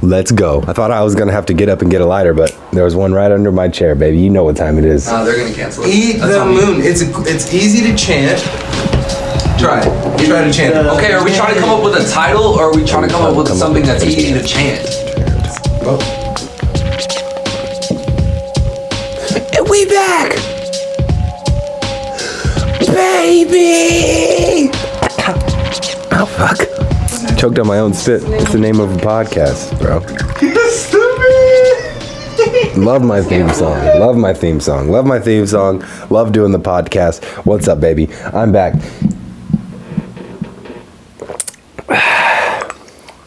Let's go. I thought I was going to have to get up and get a lighter, but there was one right under my chair, baby. You know what time it is. They're going to cancel it. Eat the moon. It's easy to chant. Try it. You try to chant it. Okay, are we trying to come up with a title, or are we trying to come up with something that's easy to chant? Oh. And we back! Baby! Oh, fuck. Choked on my own spit. It's the name of a podcast, bro. You're stupid! Love my theme song. Love my theme song. Love my theme song. Love doing the podcast. What's up, baby? I'm back.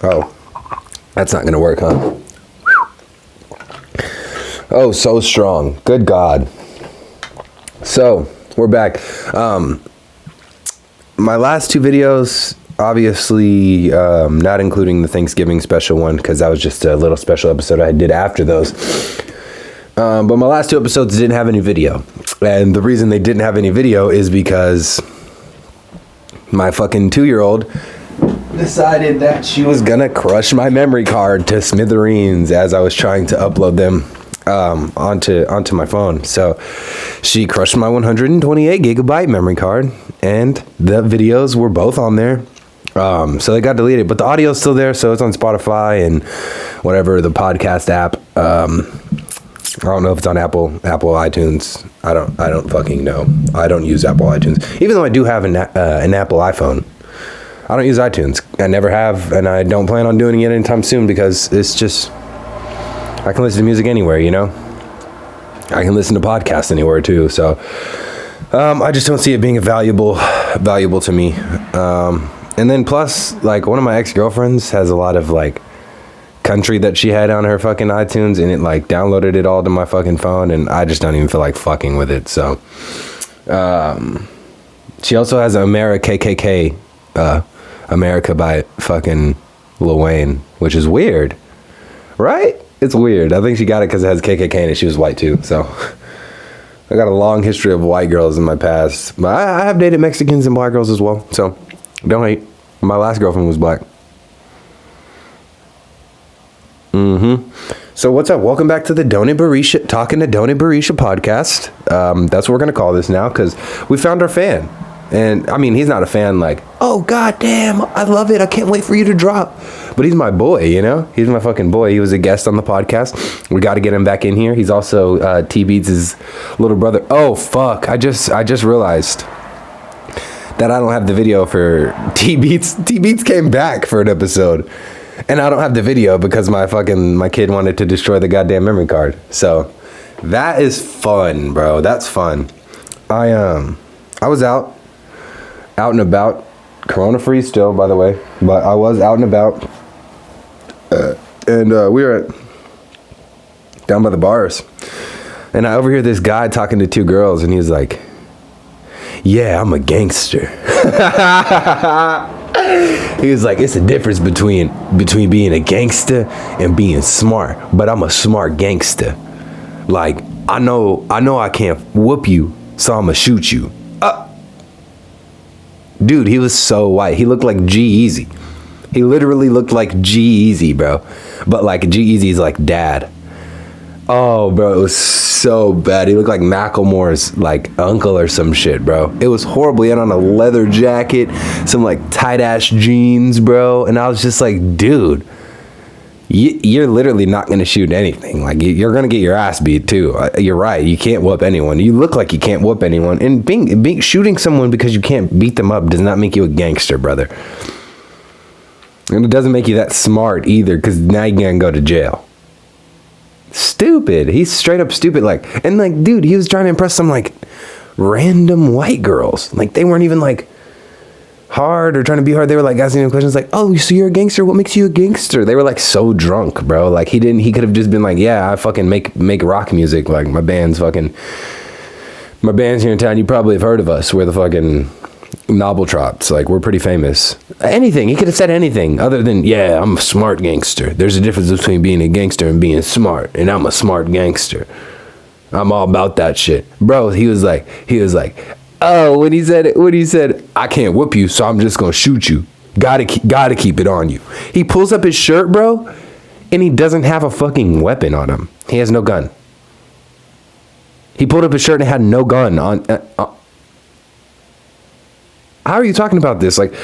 Oh, that's not gonna work, huh? Oh, so strong. Good God. So, we're back. My last two videos, obviously, not including the Thanksgiving special one, because that was just a little special episode I did after those. But my last two episodes didn't have any video. And the reason they didn't have any video is because my fucking 2-year-old decided that she was gonna crush my memory card to smithereens as I was trying to upload them onto my phone. So she crushed my 128 gigabyte memory card, and the videos were both on there. So they got deleted, but the audio's still there, so it's on Spotify and whatever the podcast app. I don't know if it's on Apple iTunes. I don't fucking know. I don't use Apple iTunes, even though I do have an Apple iPhone. I don't use iTunes. I never have, and I don't plan on doing it anytime soon because it's just, I can listen to music anywhere, you know? I can listen to podcasts anywhere too, so I just don't see it being valuable to me. And then plus, like, one of my ex-girlfriends has a lot of, like, country that she had on her fucking iTunes, and it, like, downloaded it all to my fucking phone, and I just don't even feel like fucking with it, so. She also has America KKK, America by fucking Lil Wayne, which is weird, right? It's weird. I think she got it because it has KKK and she was white too. So I got a long history of white girls in my past. But I have dated Mexicans and black girls as well. So don't hate. My last girlfriend was black. So what's up? Welcome back to the Donut Barisha, Talking to Donut Barisha podcast. That's what we're going to call this now because we found our fan. And I mean, he's not a fan like, oh, goddamn, I love it. I can't wait for you to drop. But he's my boy, you know? He's my fucking boy. He was a guest on the podcast. We got to get him back in here. He's also T-Beats' little brother. Oh, fuck. I just realized that I don't have the video for T-Beats. T-Beats came back for an episode. And I don't have the video because my kid wanted to destroy the goddamn memory card. So that is fun, bro. That's fun. I was out and about, corona free still, by the way, but I was out and about, and we were down by the bars, and I overhear this guy talking to two girls, and he's like, yeah, I'm a gangster. He was like, it's a difference between being a gangster and being smart, but I'm a smart gangster. Like, I know I can't whoop you, so I'm gonna shoot you. Dude, he was so white. He looked like G-Eazy. He literally looked like G-Eazy, bro. But like G-Eazy's like dad. Oh, bro, it was so bad. He looked like Macklemore's like uncle or some shit, bro. It was horrible. He had on a leather jacket, some like tight ass jeans, bro. And I was just like, dude, you're literally not going to shoot anything. Like, you're going to get your ass beat too. You're right. You can't whoop anyone. You look like you can't whoop anyone. And shooting someone because you can't beat them up does not make you a gangster, brother. And it doesn't make you that smart either, because now you're going to go to jail. Stupid. He's straight up stupid. Like, and like, dude, he was trying to impress some like random white girls. Like, they weren't even like hard or trying to be hard. They were like asking him questions like, oh, so you're a gangster? What makes you a gangster? They were like so drunk, bro. Like, he could have just been like, yeah, I fucking make rock music. Like, my band's here in town. You probably have heard of us. We're the fucking Nobbletrots. Like, we're pretty famous. Anything. He could have said anything other than, yeah, I'm a smart gangster. There's a difference between being a gangster and being smart. And I'm a smart gangster. I'm all about that shit. Bro, he was like, oh, when he said, I can't whoop you, so I'm just gonna shoot you. Gotta keep it on you. He pulls up his shirt, bro, And he doesn't have a fucking weapon on him. He has no gun. He pulled up his shirt and had no gun on. How are you talking about this? Like,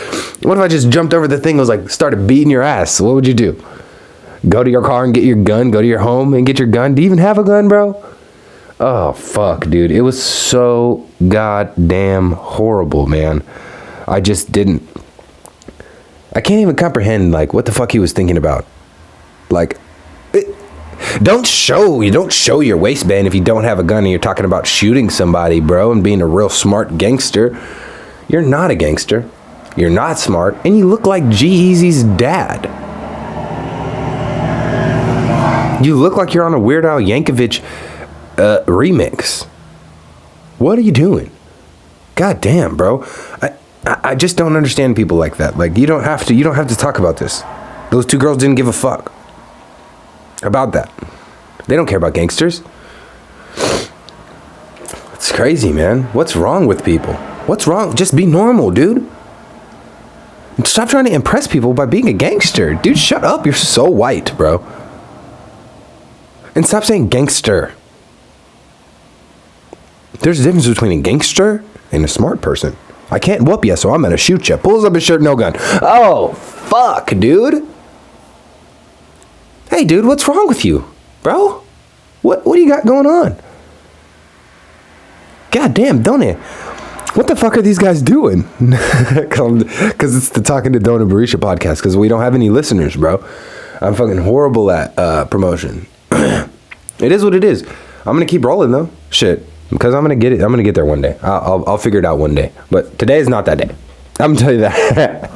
what if I just jumped over the thing and was like, started beating your ass? What would you do? Go to your car and get your gun? Go to your home and get your gun? Do you even have a gun, bro? Oh, fuck, dude. It was so goddamn horrible, man. I just didn't. I can't even comprehend, like, what the fuck he was thinking about. Like, don't show your waistband if you don't have a gun and you're talking about shooting somebody, bro, and being a real smart gangster. You're not a gangster. You're not smart. And you look like G-Eazy's dad. You look like you're on a Weird Al Yankovic remix. What are you doing? God damn, bro. I just don't understand people like that. Like, you don't have to talk about this. Those two girls didn't give a fuck about that. They don't care about gangsters. It's crazy, man. What's wrong with people? What's wrong? Just be normal, dude. Stop trying to impress people by being a gangster. Dude, shut up. You're so white, bro. And stop saying gangster. There's a difference between a gangster and a smart person. I can't whoop you, so I'm gonna shoot you. Pulls up his shirt, no gun. Oh, fuck, dude. Hey, dude, what's wrong with you, bro? What do you got going on? God damn, don't it? What the fuck are these guys doing? Because it's the Talking to Don and Barisha podcast, because we don't have any listeners, bro. I'm fucking horrible at promotion. It is what it is. I'm gonna keep rolling, though. Shit. Because I'm gonna get it. I'm gonna get there one day. I'll figure it out one day. But today is not that day. I'm gonna tell you that.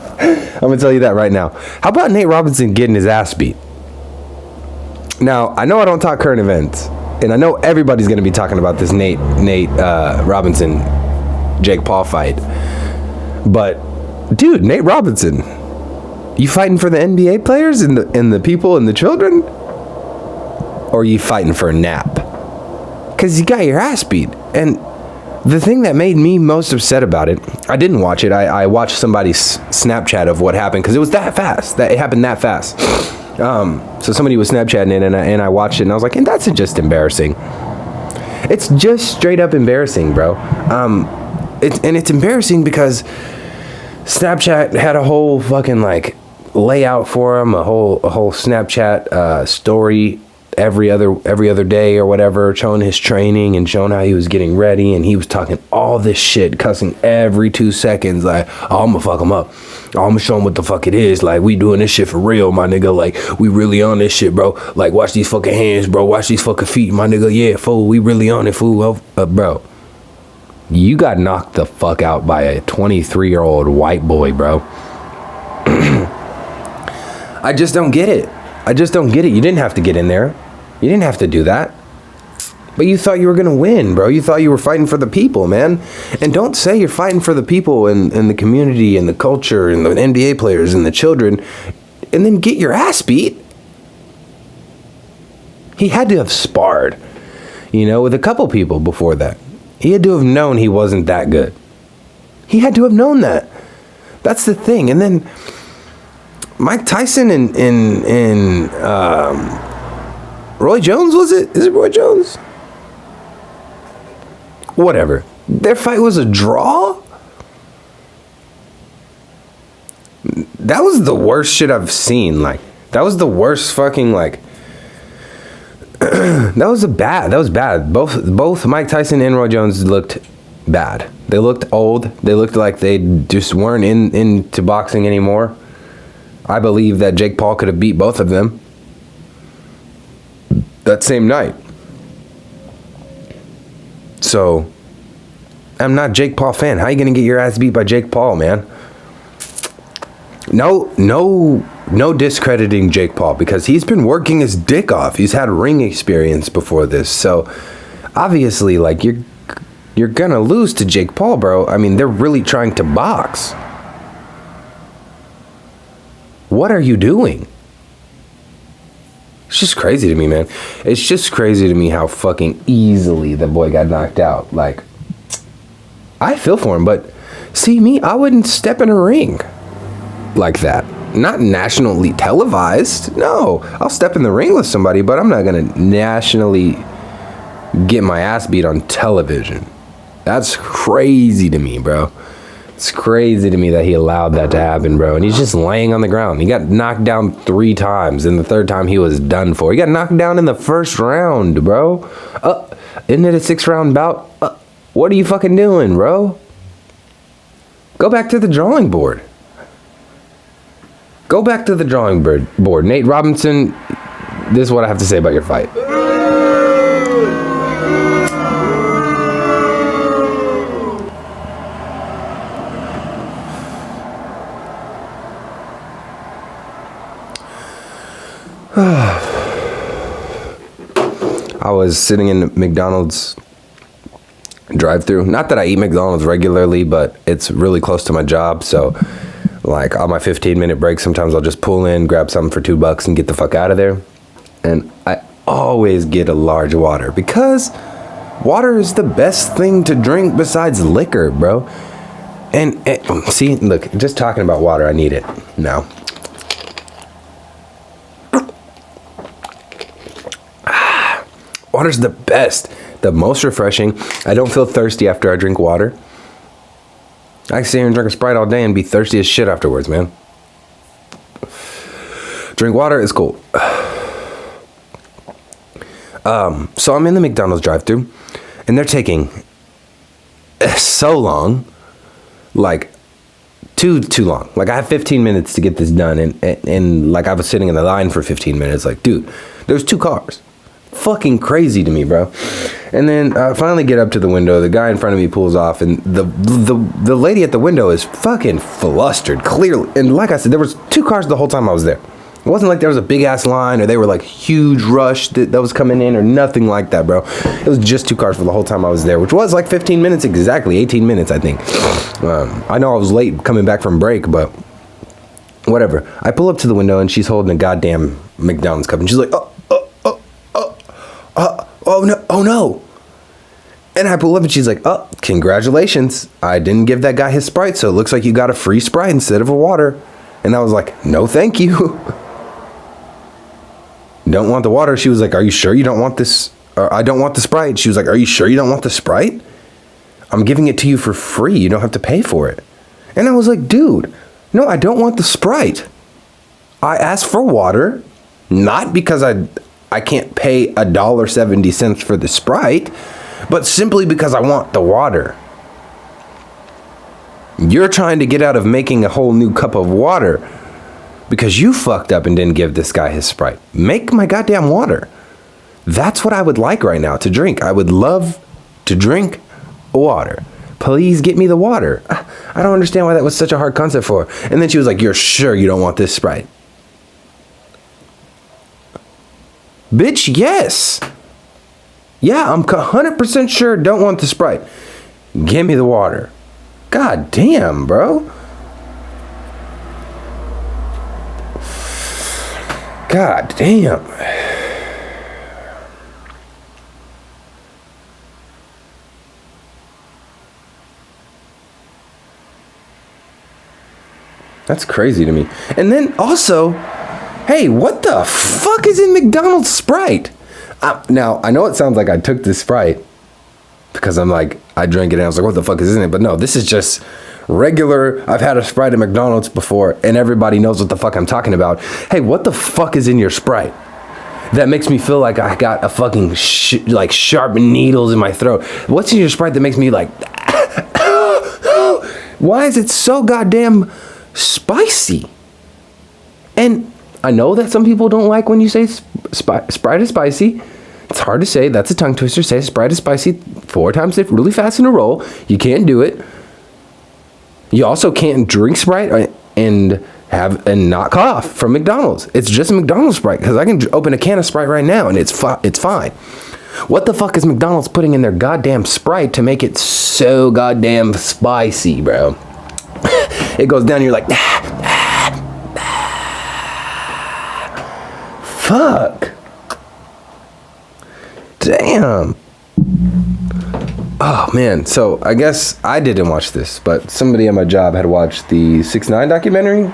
I'm gonna tell you that right now. How about Nate Robinson getting his ass beat? Now, I know I don't talk current events, and I know everybody's gonna be talking about this Nate Robinson, Jake Paul fight. But, dude, Nate Robinson, you fighting for the NBA players and the people and the children, or are you fighting for a nap? Because you got your ass beat. And the thing that made me most upset about it, I didn't watch it. I watched somebody's Snapchat of what happened because it was that fast. It happened that fast. So somebody was Snapchatting it, and I watched it, and I was like, and that's just embarrassing. It's just straight up embarrassing, bro. It's embarrassing because Snapchat had a whole fucking like layout for him, a whole Snapchat story every other day or whatever, showing his training and showing how he was getting ready, and he was talking all this shit, cussing every 2 seconds, like, oh, I'm gonna fuck him up, oh, I'm gonna show him what the fuck it is, like, we doing this shit for real, my nigga, like, we really on this shit, bro, like, watch these fucking hands, bro, watch these fucking feet, my nigga, yeah, fool, we really on it, fool, bro, you got knocked the fuck out by a 23-year-old white boy, bro. I just don't get it. You didn't have to get in there. You didn't have to do that. But you thought you were going to win, bro. You thought you were fighting for the people, man. And don't say you're fighting for the people and the community and the culture and the NBA players and the children and then get your ass beat. He had to have sparred, with a couple people before that. He had to have known he wasn't that good. He had to have known that. That's the thing. And then Mike Tyson and Roy Jones, was it? Is it Roy Jones? Whatever. Their fight was a draw? That was the worst shit I've seen. Like, that was the worst fucking, like, that was bad. Both Mike Tyson and Roy Jones looked bad. They looked old. They looked like they just weren't into boxing anymore. I believe that Jake Paul could have beat both of them that same night. So, I'm not a Jake Paul fan. How are you going to get your ass beat by Jake Paul, man? No discrediting Jake Paul, because he's been working his dick off. He's had ring experience before this. So, obviously, like, you're going to lose to Jake Paul, bro. I mean, they're really trying to box. What are you doing? It's just crazy to me, man. It's just crazy to me how fucking easily the boy got knocked out. Like, I feel for him, but see me, I wouldn't step in a ring like that. not nationally televised. No, I'll step in the ring with somebody, but I'm not gonna nationally get my ass beat on television. That's crazy to me, bro. It's crazy to me that he allowed that to happen, bro. And he's just laying on the ground. He got knocked down 3 times, and the 3rd time he was done for. He got knocked down in the 1st round, bro. Isn't it a 6-round bout? What are you fucking doing, bro? Go back to the drawing board. Go back to the drawing board. Nate Robinson, this is what I have to say about your fight. I was sitting in McDonald's drive-thru. Not that I eat McDonald's regularly, but it's really close to my job. So, like, on my 15-minute break, sometimes I'll just pull in, grab something for $2 and get the fuck out of there. And I always get a large water because water is the best thing to drink besides liquor, bro. And see, look, just talking about water, I need it now. Water's the best, the most refreshing. I don't feel thirsty after I drink water. I can sit here and drink a Sprite all day and be thirsty as shit afterwards, man. Drink water is cool. So I'm in the McDonald's drive-thru, and they're taking so long, like too long. Like, I have 15 minutes to get this done, and like I was sitting in the line for 15 minutes. Like, dude, there's 2 cars. Fucking crazy to me, bro. And then I finally get up to the window. The guy in front of me pulls off, and the lady at the window is fucking flustered, clearly. And like I said, there was 2 cars the whole time I was there. It wasn't like there was a big ass line or they were like huge rush that was coming in or nothing like that, bro. It was just 2 cars for the whole time I was there, which was like 15 minutes exactly, 18 minutes, I think. I know I was late coming back from break, but whatever. I pull up to the window and she's holding a goddamn McDonald's cup, and she's like, oh no. And I pull up and she's like, oh, congratulations. I didn't give that guy his Sprite, so it looks like you got a free Sprite instead of a water. And I was like, no, thank you. Don't want the water. She was like, are you sure you don't want this? Or, I don't want the Sprite. She was like, are you sure you don't want the Sprite? I'm giving it to you for free. You don't have to pay for it. And I was like, dude, no, I don't want the Sprite. I asked for water, not because I can't pay $1.70 for the Sprite, but simply because I want the water. You're trying to get out of making a whole new cup of water because you fucked up and didn't give this guy his Sprite. Make my goddamn water. That's what I would like right now to drink. I would love to drink water. Please get me the water. I don't understand why that was such a hard concept for her. And then she was like, you're sure you don't want this Sprite? Bitch, yes. Yeah, I'm 100% sure don't want the Sprite. Give me the water. God damn, bro. God damn. That's crazy to me. And then also, hey, what the fuck is in McDonald's Sprite? Now, I know it sounds like I took this Sprite because I'm like, I drank it and I was like, what the fuck is in it? But no, this is just regular. I've had a Sprite at McDonald's before and everybody knows what the fuck I'm talking about. Hey, what the fuck is in your Sprite that makes me feel like I got a fucking like sharp needles in my throat? What's in your Sprite that makes me like, why is it so goddamn spicy? And I know that some people don't like when you say Sprite is spicy. It's hard to say. That's a tongue twister. Say Sprite is spicy 4 times really fast in a row. You can't do it. You also can't drink Sprite and not cough from McDonald's. It's just McDonald's Sprite because I can open a can of Sprite right now and it's fine. What the fuck is McDonald's putting in their goddamn Sprite to make it so goddamn spicy, bro? It goes down and you're like, fuck. Damn. Oh, man. So, I guess I didn't watch this, but somebody at my job had watched the 6ix9ine documentary.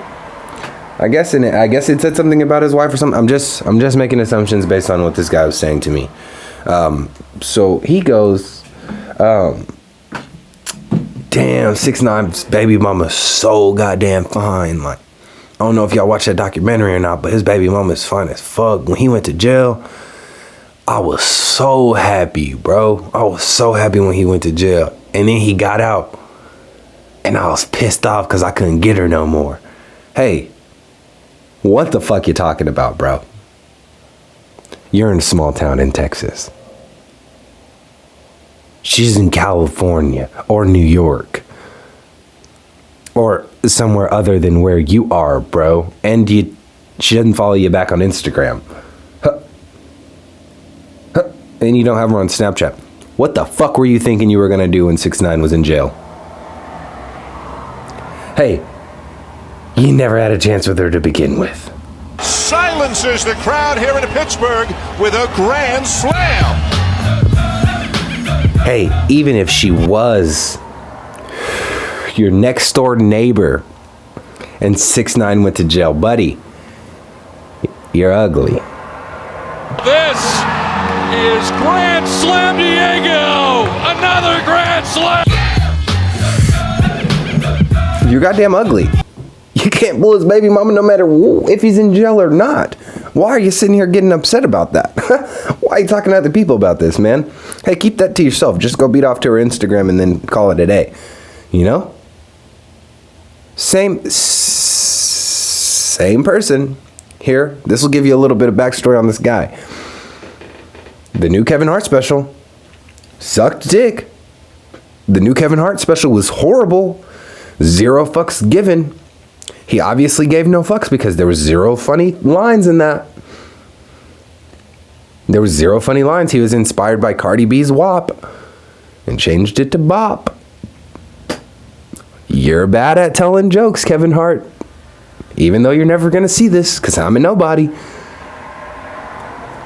I guess it said something about his wife or something. I'm just making assumptions based on what this guy was saying to me. So he goes, damn, 6ix9ine's baby mama's so goddamn fine. Like, I don't know if y'all watched that documentary or not, but his baby mama's fine as fuck. When he went to jail, I was so happy, bro. I was so happy when he went to jail. And then he got out. And I was pissed off because I couldn't get her no more. Hey, what the fuck you talking about, bro? You're in a small town in Texas. She's in California or New York. Or somewhere other than where you are, bro. And she doesn't follow you back on Instagram. And you don't have her on Snapchat. What the fuck were you thinking you were gonna do when 6ix9ine was in jail? Hey, you never had a chance with her to begin with. Silences the crowd here in Pittsburgh with a grand slam. Hey, even if she was your next door neighbor and 6ix9ine went to jail, buddy, you're ugly. This is Grand Slam Diego! Another Grand Slam! You're goddamn ugly. You can't pull his baby mama no matter if he's in jail or not. Why are you sitting here getting upset about that? Why are you talking to other people about this, man? Hey, keep that to yourself. Just go beat off to her Instagram and then call it a day. You know? Same person. Here, this will give you a little bit of backstory on this guy. The new Kevin Hart special sucked dick. The new Kevin Hart special was horrible. 0 fucks given. He obviously gave no fucks because there was 0 funny lines in that. There was 0 funny lines. He was inspired by Cardi B's WAP and changed it to BOP. You're bad at telling jokes, Kevin Hart. Even though you're never going to see this because I'm a nobody.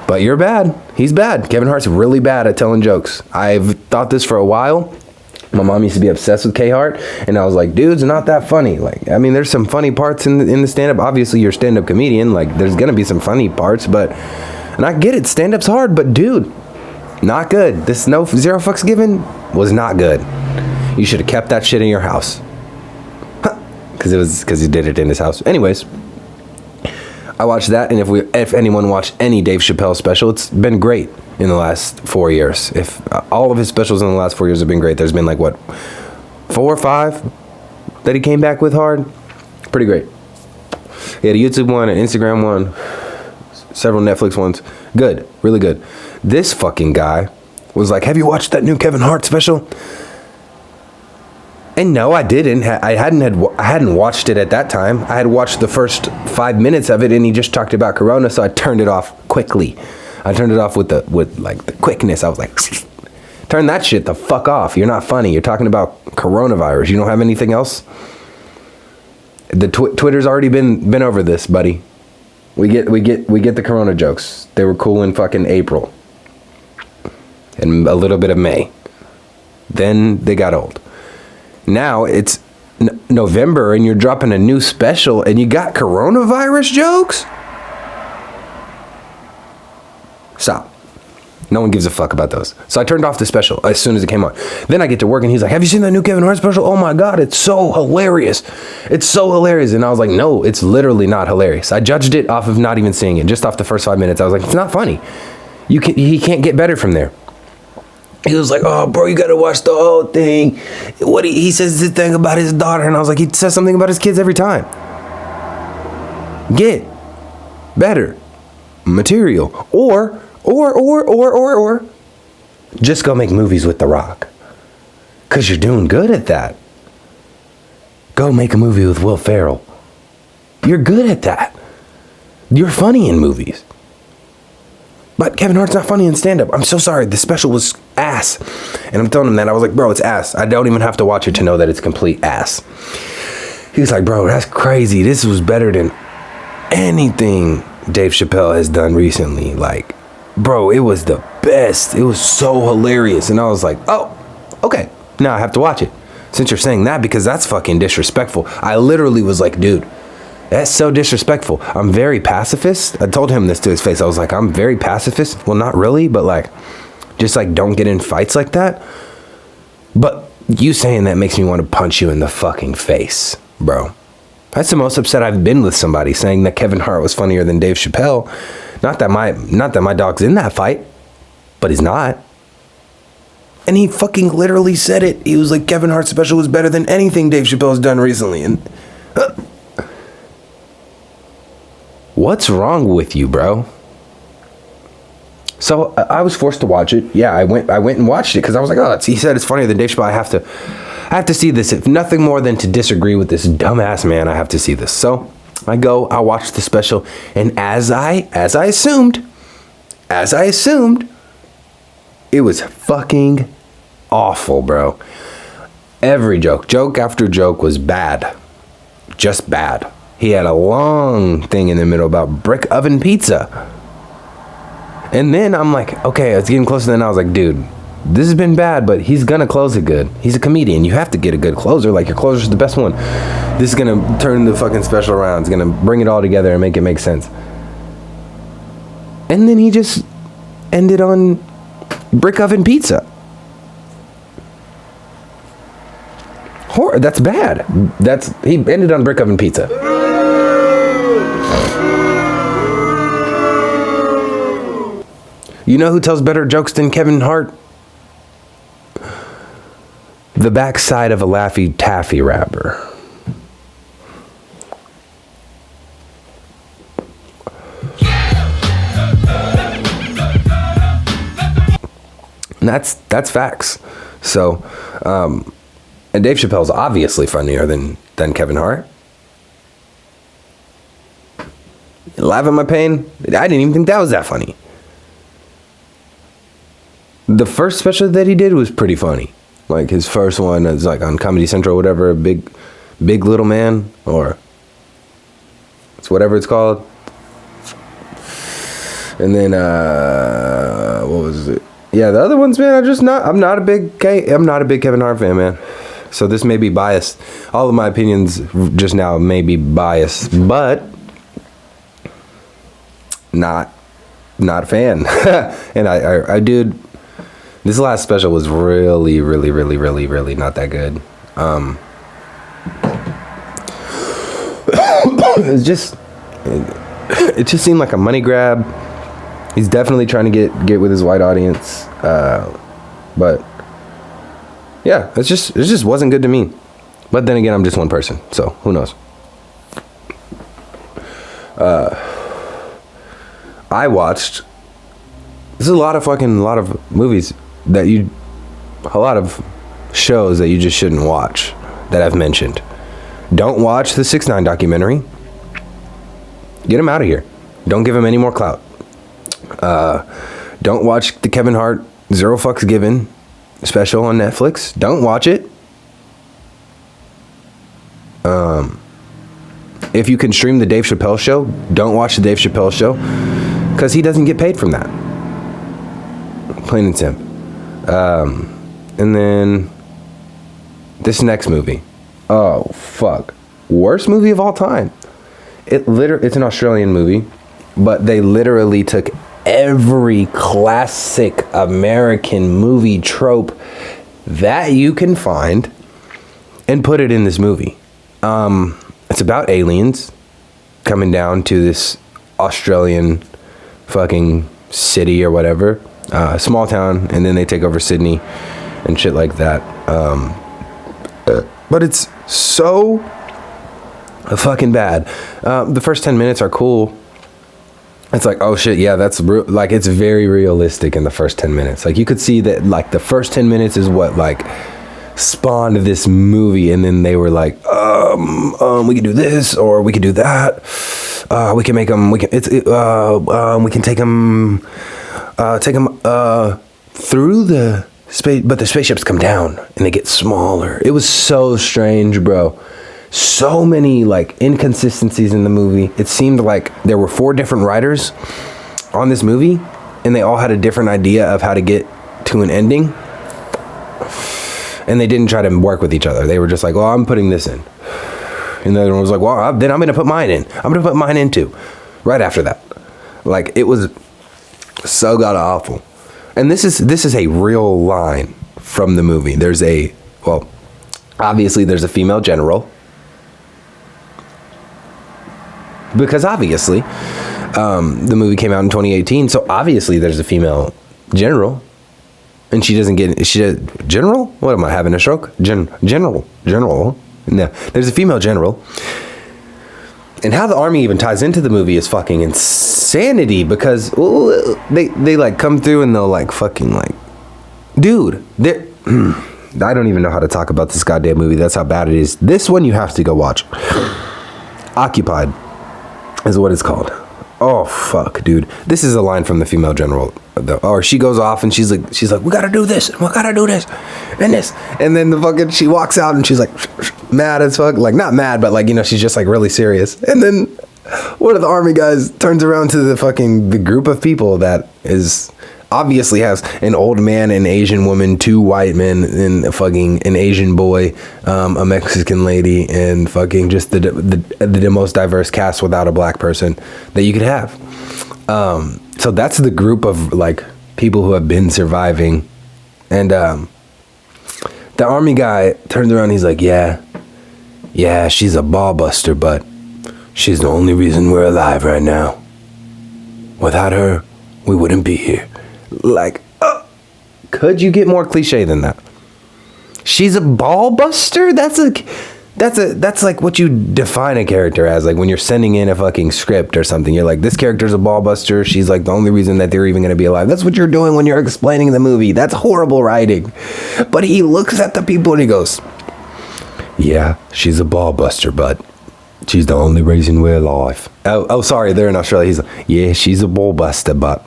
But you're bad. He's bad. Kevin Hart's really bad at telling jokes. I've thought this for a while. My mom used to be obsessed with K-Hart, and I was like, dude's not that funny. Like, I mean, there's some funny parts in the stand-up. Obviously, you're a stand-up comedian. Like, there's going to be some funny parts, but... And I get it, stand-up's hard, but dude, not good. This 0 fucks given was not good. You should have kept that shit in your house. Because he did it in his house. Anyways, I watched that, and if anyone watched any Dave Chappelle special, it's been great in the last 4 years. If all of his specials in the last 4 years have been great, there's been like, what, 4 or 5 that he came back with hard? Pretty great. He had a YouTube one, an Instagram one, several Netflix ones. Good, really good. This fucking guy was like, have you watched that new Kevin Hart special? And no, I didn't. I hadn't watched it at that time. I had watched the first 5 minutes of it, and he just talked about Corona, so I turned it off quickly. I turned it off with the quickness. I was like, turn that shit the fuck off. You're not funny. You're talking about coronavirus. You don't have anything else? The Twitter's already been over this, buddy. We get the Corona jokes. They were cool in fucking April and a little bit of May. Then they got old. Now it's November and you're dropping a new special and you got coronavirus jokes? Stop. No one gives a fuck about those. So I turned off the special as soon as it came on. Then I get to work and he's like, have you seen that new Kevin Hart special? Oh my God, it's so hilarious. It's so hilarious. And I was like, no, it's literally not hilarious. I judged it off of not even seeing it. Just off the first 5 minutes. I was like, it's not funny. He can't get better from there. He was like, oh, bro, you got to watch the whole thing. He says this thing about his daughter. And I was like, he says something about his kids every time. Get better material. Or just go make movies with The Rock. Because you're doing good at that. Go make a movie with Will Ferrell. You're good at that. You're funny in movies. But Kevin Hart's not funny in stand-up. I'm so sorry. The special was ass. And I'm telling him that. I was like, bro, it's ass. I don't even have to watch it to know that it's complete ass. He was like, bro, that's crazy. This was better than anything Dave Chappelle has done recently. Like, bro, it was the best. It was so hilarious. And I was like, oh, okay. Now I have to watch it. Since you're saying that, because that's fucking disrespectful. I literally was like, dude, That's so disrespectful. I'm very pacifist. I told him this to his face. I was like, I'm very pacifist. Well, not really, but like, just like don't get in fights like that. But you saying that makes me want to punch you in the fucking face, bro. That's the most upset I've been with somebody saying that Kevin Hart was funnier than Dave Chappelle. Not that my dog's in that fight, but he's not. And he fucking literally said it. He was like, Kevin Hart's special was better than anything Dave Chappelle's done recently. And what's wrong with you, bro? So I was forced to watch it. Yeah, I went and watched it because I was like, oh, he said it's funnier than Dave Chappelle. I have to see this. If nothing more than to disagree with this dumbass man, I have to see this. So I watch the special, and as I assumed, it was fucking awful, bro. Every joke after joke was bad. Just bad. He had a long thing in the middle about brick oven pizza. And then I'm like, okay, it's getting closer. Then I was like, dude, this has been bad, but he's gonna close it good. He's a comedian. You have to get a good closer. Like, your closer's the best one. This is gonna turn the fucking special around. It's gonna bring it all together and make it make sense. And then he just ended on brick oven pizza. That's bad. He ended on brick oven pizza. You know who tells better jokes than Kevin Hart? The backside of a Laffy Taffy rapper. And that's facts. So, and Dave Chappelle's obviously funnier than Kevin Hart. Laugh at my pain? I didn't even think that was that funny. The first special that he did was pretty funny. Like, his first one is like on Comedy Central or whatever, Big Little Man, or it's whatever it's called. And then what was it? Yeah, the other ones, man, I'm not a big Kevin Hart fan, man. So this may be biased. All of my opinions just now may be biased, but not a fan. And I dude, this last special was really not that good. It just seemed like a money grab. He's definitely trying to get with his white audience, but yeah, it just wasn't good to me. But then again, I'm just one person, so who knows? I watched. There's a lot of movies a lot of shows that you just shouldn't watch that I've mentioned. Don't watch the 6ix9ine documentary. Get him out of here. Don't give him any more clout. Don't watch the Kevin Hart Zero Fucks Given special on Netflix. Don't watch it. If you can stream the Dave Chappelle show, don't watch the Dave Chappelle show, because he doesn't get paid from that. Plain and simple. And then this next movie. Oh, fuck. Worst movie of all time. It's an Australian movie, but they literally took every classic American movie trope that you can find and put it in this movie. It's about aliens coming down to this Australian fucking city or whatever, small town, and then they take over Sydney and shit like that. But it's so fucking bad. The first 10 minutes are cool. It's like, oh shit, yeah, that's like, it's very realistic in the first 10 minutes. Like, you could see that, like, the first 10 minutes is what, like, spawned this movie, and then they were like, we can do this, or we can do that. We can make them, we can take them through the space, but the spaceships come down, and they get smaller. It was so strange, bro. So many, like, inconsistencies in the movie. It seemed like there were 4 different writers on this movie, and they all had a different idea of how to get to an ending, and they didn't try to work with each other. They were just like, well, I'm putting this in. And the other one was like, well, then I'm going to put mine in. I'm going to put mine in too. Right after that. Like, it was so god awful. And this is a real line from the movie. Obviously there's a female general. Because obviously, the movie came out in 2018, so obviously there's a female general. And she doesn't get, general? What am I, having a stroke? General. No, there's a female general. And how the army even ties into the movie is fucking insanity, because they like come through and they'll like fucking like, dude, I don't even know how to talk about this goddamn movie. That's how bad it is. This one you have to go watch. Occupied is what it's called. Oh fuck, dude. This is a line from the female general. Or she goes off and she's like, we gotta do this, and we gotta do this, and this. And then she walks out and she's like mad as fuck. Like, not mad, but like, you know, she's just like really serious. And then one of the army guys turns around to the group of people that is obviously has an old man, an Asian woman, 2 white men, and an Asian boy, a Mexican lady, and fucking just the most diverse cast without a black person that you could have. So that's the group of like people who have been surviving. And the army guy turns around, he's like, yeah, she's a ball buster, but she's the only reason we're alive right now. Without her, we wouldn't be here. Like, could you get more cliche than that? She's a ball buster? That's like what you define a character as. Like when you're sending in a fucking script or something, you're like, this character's a ball buster. She's like the only reason that they're even going to be alive. That's what you're doing when you're explaining the movie. That's horrible writing. But he looks at the people and he goes, yeah, she's a ball buster, but she's the only reason we're alive. Oh, sorry, they're in Australia. He's like, yeah, she's a ball buster, but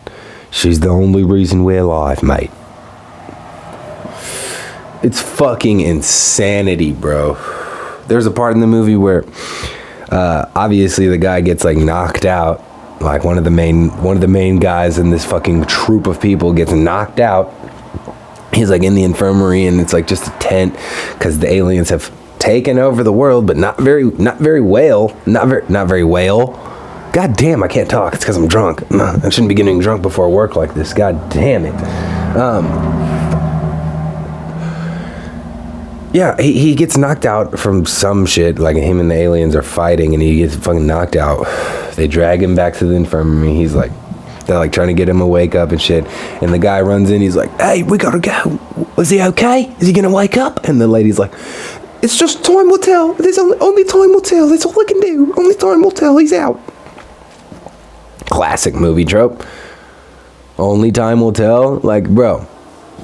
she's the only reason we're alive, mate. It's fucking insanity, bro. There's a part in the movie where obviously the guy gets like knocked out. Like one of the main guys in this fucking troop of people gets knocked out. He's like in the infirmary, and it's like just a tent because the aliens have taken over the world, but not very well. God damn, I can't talk. It's because I'm drunk. I shouldn't be getting drunk before work like this. God damn it. Yeah, he gets knocked out from some shit. Like him and the aliens are fighting, and he gets fucking knocked out. They drag him back to the infirmary. He's like, they're like trying to get him to wake up and shit. And the guy runs in. He's like, hey, we gotta go. Is he okay? Is he gonna wake up? And the lady's like, it's just time will tell. There's only time will tell. That's all I can do. Only time will tell. He's out. Classic movie trope. Only time will tell. Like, bro.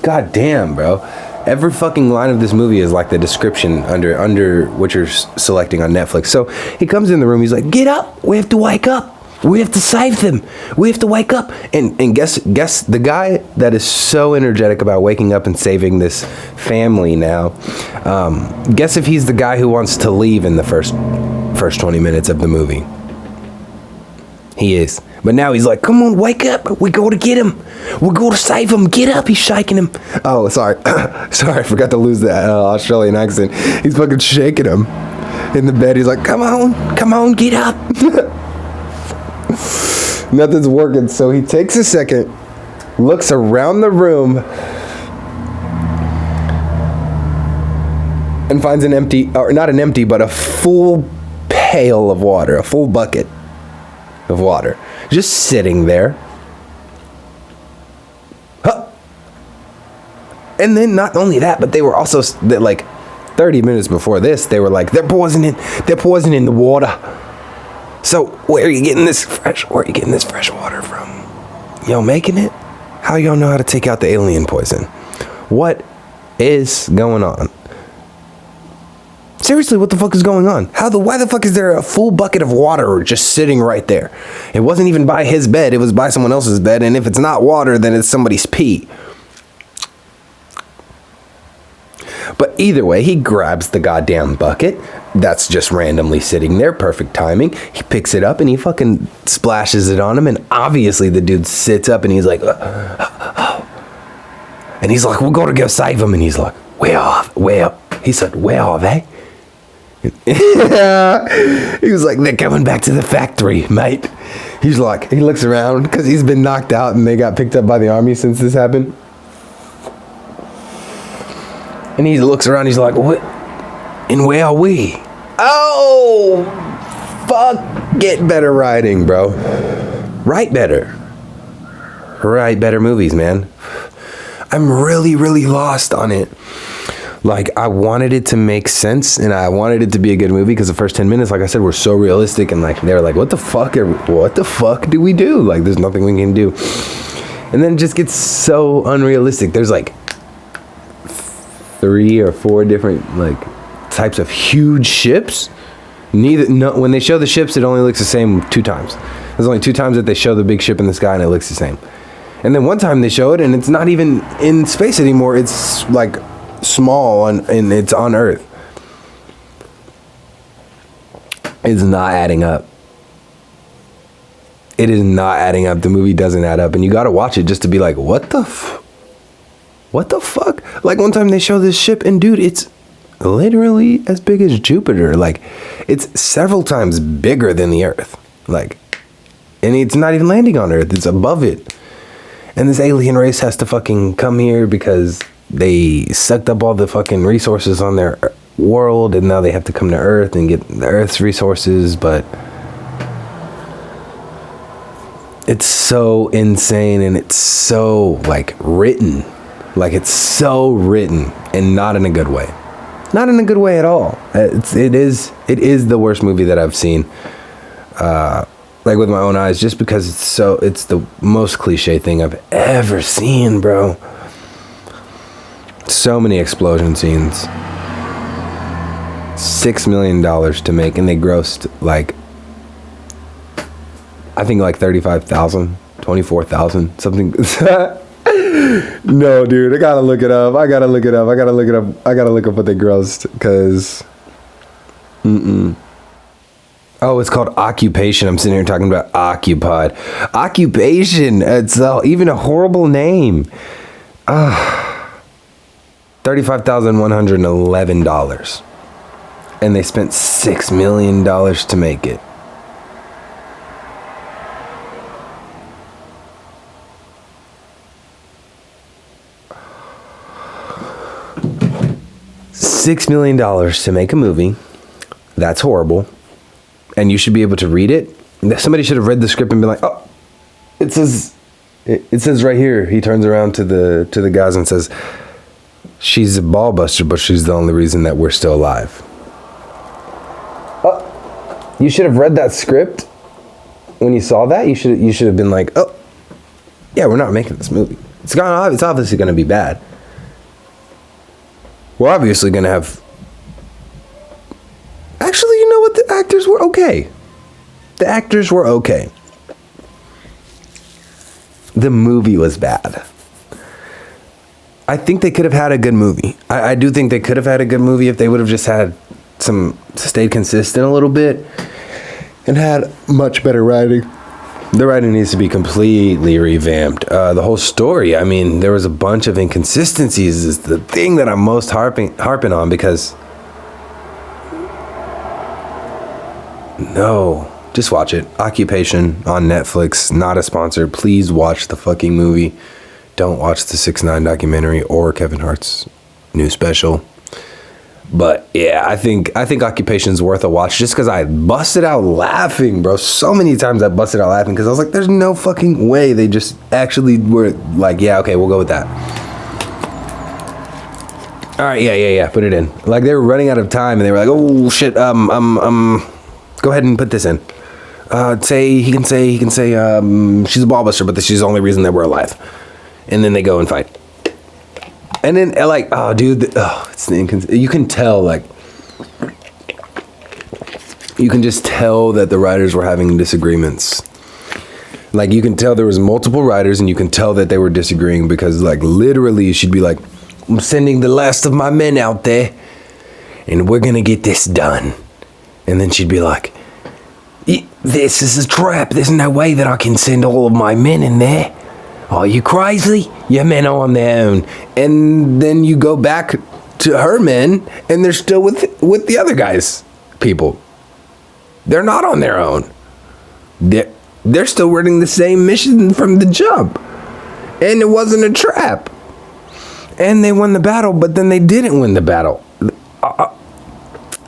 God damn, bro. Every fucking line of this movie is like the description under what you're selecting on Netflix. So he comes in the room. He's like, get up. We have to wake up. We have to save them. We have to wake up. And guess the guy that is so energetic about waking up and saving this family now. Guess if he's the guy who wants to leave in the first 20 minutes of the movie. He is. But now he's like, come on, wake up. We go to get him. We go to save him. Get up. He's shaking him. Oh, sorry. Sorry, I forgot to lose that Australian accent. He's fucking shaking him in the bed. He's like, come on, get up. Nothing's working. So he takes a second, looks around the room, and finds an empty, or not an empty, but a full pail of water, a full bucket of water, just sitting there. Huh. And then not only that, but they were also like 30 minutes before this, they were like, they're poisoning the water. So where are you getting this fresh water from? Y'all making it? How y'all know how to take out the alien poison? What is going on? Seriously, what the fuck is going on? Why the fuck is there a full bucket of water just sitting right there? It wasn't even by his bed, it was by someone else's bed, and if it's not water, then it's somebody's pee. But either way, he grabs the goddamn bucket that's just randomly sitting there, perfect timing. He picks it up and he fucking splashes it on him, and obviously the dude sits up and he's like, and he's like, we're gonna go save him, and he's like, where? He said, where are they? Yeah. He was like, they're coming back to the factory, mate. He's like, he looks around because he's been knocked out and they got picked up by the army since this happened. And he looks around, he's like, what? And where are we? Oh, fuck. Get better writing, bro. Write better. Write better movies, man. I'm really, really lost on it. Like, I wanted it to make sense and I wanted it to be a good movie because the first 10 minutes, like I said, were so realistic and like they were like, what the fuck do we do? Like, there's nothing we can do. And then it just gets so unrealistic. There's like 3 or 4 different like types of huge ships. When they show the ships, it only looks the same 2 times. There's only 2 times that they show the big ship in the sky and it looks the same. And then one time they show it and it's not even in space anymore. It's like small and it's on Earth. It's not adding up. It is not adding up. The movie doesn't add up, and you got to watch it just to be like, what the fuck? Like one time they show this ship, and dude, it's literally as big as Jupiter. Like, it's several times bigger than the Earth. Like, and it's not even landing on Earth. It's above it. And this alien race has to fucking come here because they sucked up all the fucking resources on their world, and now they have to come to Earth and get the Earth's resources. But it's so insane, and it's so like written, and not in a good way. Not in a good way at all. It is the worst movie that I've seen, like with my own eyes, just because it's the most cliche thing I've ever seen, bro. So many explosion scenes. $6 million to make, and they grossed like, I think like 35,000, 24,000, something. No, dude, I gotta look it up. I gotta look up what they grossed, because oh, it's called Occupation. I'm sitting here talking about Occupied. Occupation. It's even a horrible name. $35,111. And they spent $6 million to make it. $6 million to make a movie. That's horrible. And you should be able to read it. Somebody should have read the script and been like, oh, it says right here. He turns around to the guys and says, she's a ball buster, but she's the only reason that we're still alive. You should have read that script when you saw that. You should have been like, oh, yeah, we're not making this movie. It's obviously going to be bad. We're obviously going to have... Actually, you know what? The actors were okay. The actors were okay. The movie was bad. I think they could have had a good movie. I do think they could have had a good movie if they would have just had stayed consistent a little bit and had much better writing. The writing needs to be completely revamped. The whole story, I mean, there was a bunch of inconsistencies is the thing that I'm most harping on, because no, just watch it. Occupation on Netflix, not a sponsor. Please watch the fucking movie. Don't watch the 6ix9ine documentary or Kevin Hart's new special. But yeah, I think Occupation's worth a watch just because I busted out laughing, bro. So many times I busted out laughing because I was like, there's no fucking way they just actually were like, yeah, okay, we'll go with that. All right, yeah, put it in. Like, they were running out of time and they were like, oh shit, go ahead and put this in. He can say she's a ball buster, but she's the only reason that we're alive. And then they go and fight. And then, like, oh, dude, it's the you can tell, like, you can just tell that the writers were having disagreements. Like, you can tell there was multiple writers, and you can tell that they were disagreeing because, like, literally, she'd be like, I'm sending the last of my men out there, and we're gonna get this done. And then she'd be like, this is a trap. There's no way that I can send all of my men in there. Are you crazy? Your men are on their own. And then you go back to her men, and they're still with the other guys. people. They're not on their own. They're still running the same mission from the jump. And it wasn't a trap. And they won the battle, but then they didn't win the battle.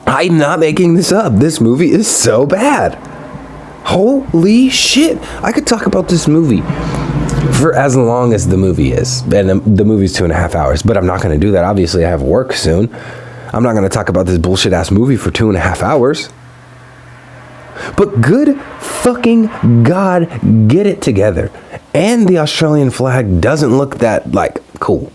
I'm not making this up. This movie is so bad. Holy shit. I could talk about this movie for as long as the movie is. And the movie's 2.5 hours. But I'm not going to do that. Obviously, I have work soon. I'm not going to talk about this bullshit ass movie for 2.5 hours. But good fucking God, get it together. And the Australian flag doesn't look that, like, cool.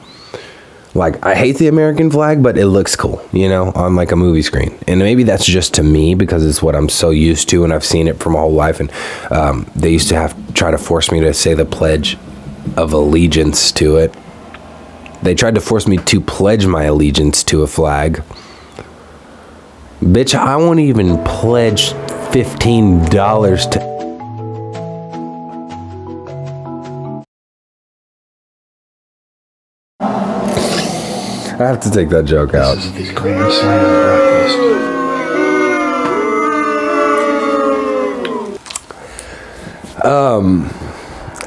Like, I hate the American flag, but it looks cool, you know, on like a movie screen. And maybe that's just to me because it's what I'm so used to and I've seen it for my whole life. And they used to try to force me to say the Pledge of Allegiance to it. They tried to force me to pledge my allegiance to a flag. Bitch, I won't even pledge $15 to... I have to take that joke out. This is the Grand Slam breakfast.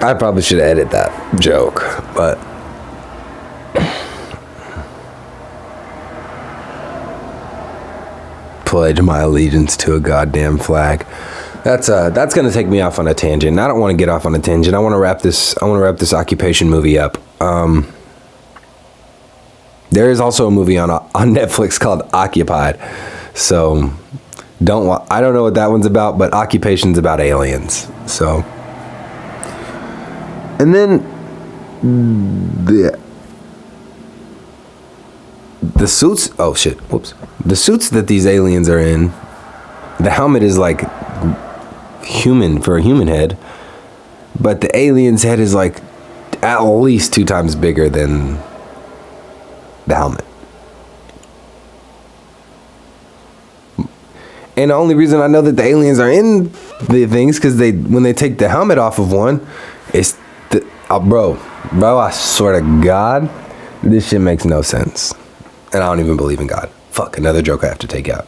I probably should edit that joke, but pledge my allegiance to a goddamn flag. That's gonna take me off on a tangent. I don't want to get off on a tangent. I want to wrap this occupation movie up. There is also a movie on Netflix called Occupied. So I don't know what that one's about, but Occupation's about aliens. So, and then the suits. Oh shit! Whoops. The suits that these aliens are in. The helmet is like human for a human head, but the alien's head is like at least 2 times bigger than the helmet. And the only reason I know that the aliens are in the things because when they take the helmet off of one, it's bro, I swear to God, this shit makes no sense. And I don't even believe in God. Fuck, another joke I have to take out.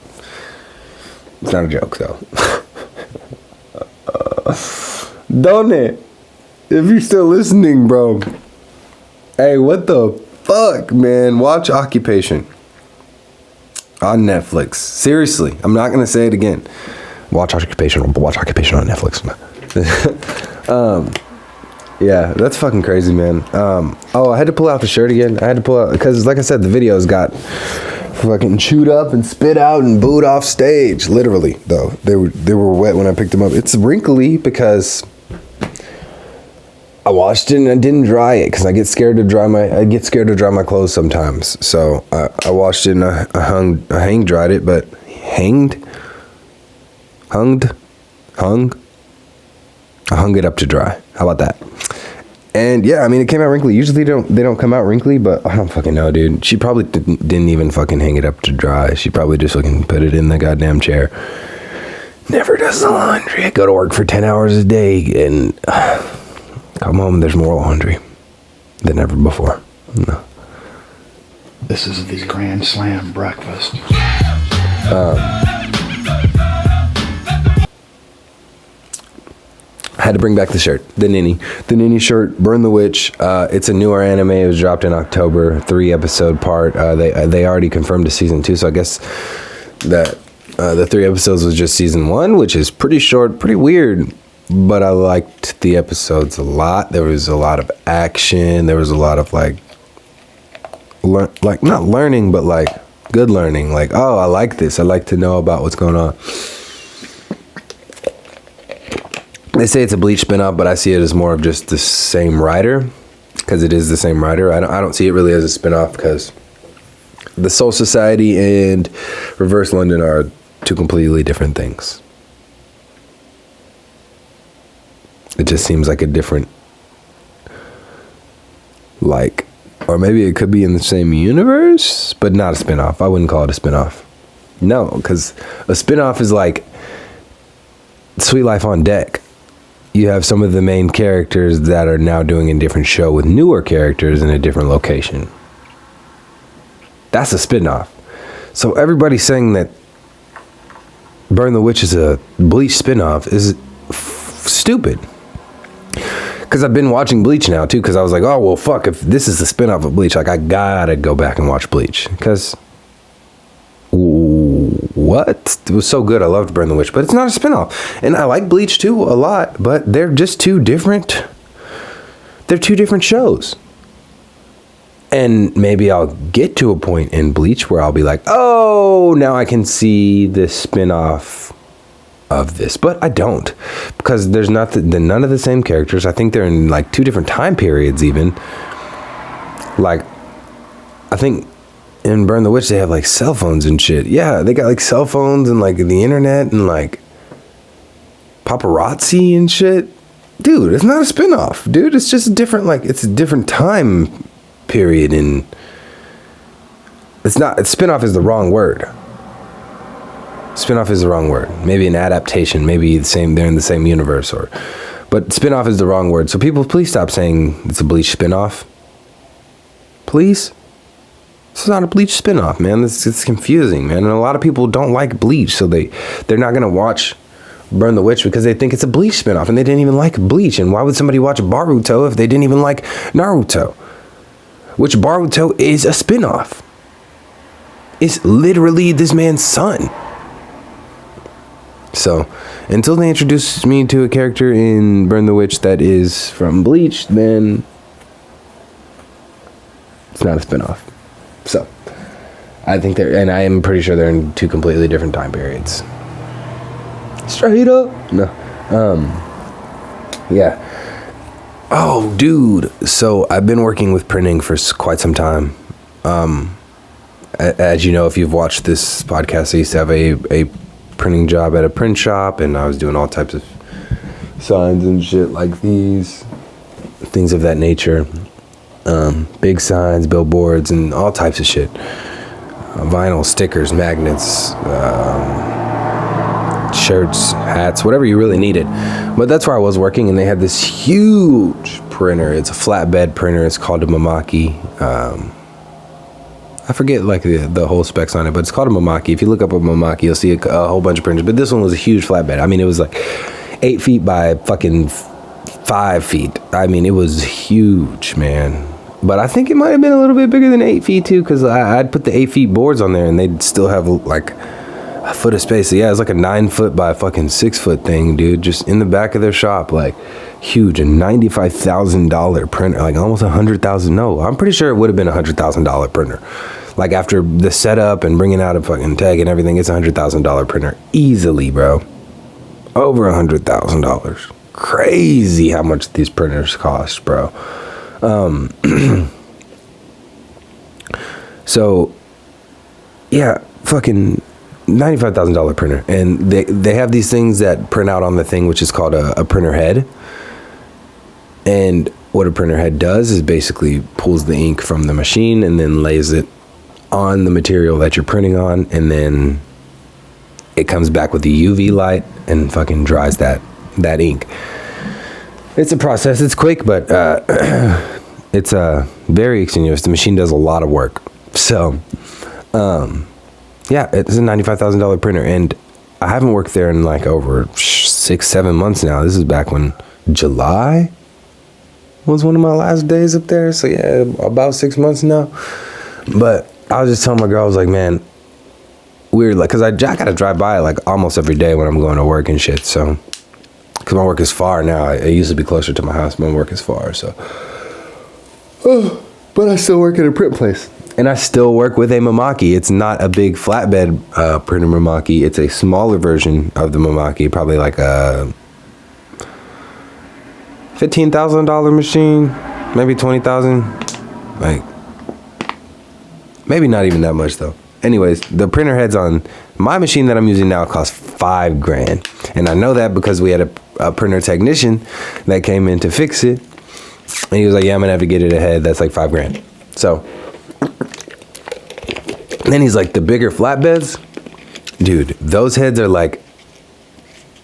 It's not a joke though. Don't it? If you're still listening, bro. Hey, what the fuck, man? Watch Occupation on Netflix. Seriously, I'm not gonna say it again. Watch Occupation on Netflix. Yeah, that's fucking crazy, man. I had to pull out the shirt again. I had to pull out because, like I said, the videos got fucking chewed up and spit out and booed off stage. Literally, though, they were wet when I picked them up. It's wrinkly because I washed it and I didn't dry it because I get scared to dry my clothes sometimes. So I washed it and I hang dried it, but I hung it up to dry. How about that? And yeah, I mean, it came out wrinkly. Usually they don't come out wrinkly, but I don't fucking know, dude. She probably didn't even fucking hang it up to dry. She probably just fucking put it in the goddamn chair. Never does the laundry. I go to work for 10 hours a day and come home and there's more laundry than ever before. No. This is the Grand Slam breakfast. I had to bring back the shirt, the Ninny shirt, Burn the Witch. It's a newer anime. It was dropped in October, 3-episode part. They already confirmed a season 2, so I guess that the 3 episodes was just season 1, which is pretty short, pretty weird. But I liked the episodes a lot. There was a lot of action. There was a lot of like not learning, but like good learning. Like, oh, I like this. I like to know about what's going on. They say it's a Bleach spinoff, but I see it as more of just the same writer, because it is the same writer. I don't see it really as a spinoff because the Soul Society and Reverse London are 2 completely different things. It just seems like a different, like, or maybe it could be in the same universe, but not a spinoff. I wouldn't call it a spinoff. No, because a spinoff is like Sweet Life on Deck. You have some of the main characters that are now doing a different show with newer characters in a different location. That's a spinoff. So everybody's saying that Burn the Witch is a Bleach spinoff is stupid. Because I've been watching Bleach now too. Because I was like, oh well, fuck. If this is the spinoff of Bleach, like I gotta go back and watch Bleach. Because what? It was so good. I loved Burn the Witch, but it's not a spinoff. And I like Bleach too a lot, but they're just two different. They're two different shows. And maybe I'll get to a point in Bleach where I'll be like, oh, now I can see the spinoff of this. But I don't, because there's none of the same characters. I think they're in like two different time periods even. Like, I think in Burn the Witch they have like cell phones and shit. Yeah, they got like cell phones and like the internet and like paparazzi and shit. Dude, it's not a spinoff, dude. It's just a different, like, it's a different time period. And spinoff is the wrong word. Spinoff is the wrong word. Maybe an adaptation, maybe they're in the same universe, but spinoff is the wrong word. So people, please stop saying it's a Bleach spinoff. Please. It's not a Bleach spinoff, man. It's confusing, man. And a lot of people don't like Bleach, so they're not gonna watch Burn the Witch because they think it's a Bleach spinoff and they didn't even like Bleach. And why would somebody watch Boruto if they didn't even like Naruto? Which Boruto is a spinoff. It's literally this man's son. So, until they introduce me to a character in Burn the Witch that is from Bleach, then it's not a spinoff. So, I think and I am pretty sure they're in two completely different time periods. Straight up. No. Yeah. Oh, dude. So I've been working with printing for quite some time. As you know, if you've watched this podcast, I used to have a printing job at a print shop, and I was doing all types of signs and shit like these, things of that nature. Big signs, billboards, and all types of shit. Vinyl, stickers, magnets, shirts, hats, whatever you really needed. But that's where I was working, and they had this huge printer. It's a flatbed printer. It's called a Mamaki. I forget like the whole specs on it, but it's called a Mamaki. If you look up a Mamaki, you'll see a whole bunch of printers. But this one was a huge flatbed. I mean, it was like 8 feet by fucking 5 feet. I mean, it was huge, man. But I think it might have been a little bit bigger than 8 feet too, because I'd put the 8 feet boards on there, and they'd still have like a foot of space. So yeah, it's like a 9 foot by fucking 6 foot thing, dude, just in the back of their shop, like huge. A $95,000 printer, like almost $100,000. No, I'm pretty sure it would have been a $100,000 printer. Like after the setup and bringing out a fucking tag and everything, it's a $100,000 printer easily, bro. Over $100,000. Crazy how much these printers cost, bro. So yeah, fucking $95,000 printer, and they have these things that print out on the thing, which is called a printer head. And what a printer head does is basically pulls the ink from the machine and then lays it on the material that you're printing on, and then it comes back with the UV light and fucking dries that ink. It's a process. It's quick, but it's very extenuous. The machine does a lot of work. So yeah, it's a $95,000 printer, and I haven't worked there in like over 6-7 months now. This is back when July was one of my last days up there. So yeah, about 6 months now. But I was just telling my girl, I was like, man, weird, like, cause I gotta drive by like almost every day when I'm going to work and shit. So, cause my work is far now. It used to be closer to my house. My work is far, so. But I still work at a print place. And I still work with a Mamaki. It's not a big flatbed printer Mamaki. It's a smaller version of the Mamaki, probably like a $15,000 machine, maybe $20,000. Like, maybe not even that much though. Anyways, the printer heads on my machine that I'm using now cost $5,000, and I know that because we had a printer technician that came in to fix it, and he was like, "Yeah, I'm gonna have to get it a head. That's like $5,000." So. And then he's like, the bigger flatbeds, dude, those heads are like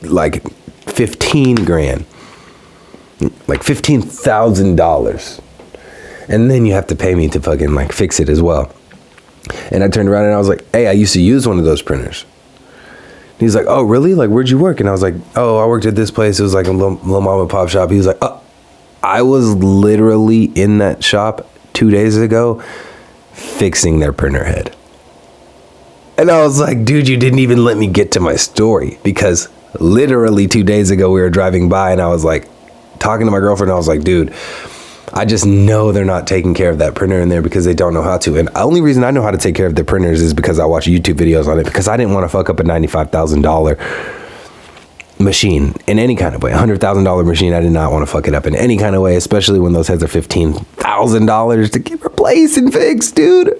$15,000, like $15,000. And then you have to pay me to fucking like fix it as well. And I turned around and I was like, hey, I used to use one of those printers. He's like, oh, really? Like, where'd you work? And I was like, oh, I worked at this place. It was like a little mom and pop shop. He was like, oh, I was literally in that shop 2 days ago fixing their printer head. And I was like, dude, you didn't even let me get to my story, because literally 2 days ago we were driving by and I was like talking to my girlfriend. I was like, dude, I just know they're not taking care of that printer in there because they don't know how to. And the only reason I know how to take care of their printers is because I watch YouTube videos on it, because I didn't want to fuck up a $95,000 machine in any kind of way. $100,000 machine, I did not want to fuck it up in any kind of way, especially when those heads are $15,000 to get replaced and fixed, dude.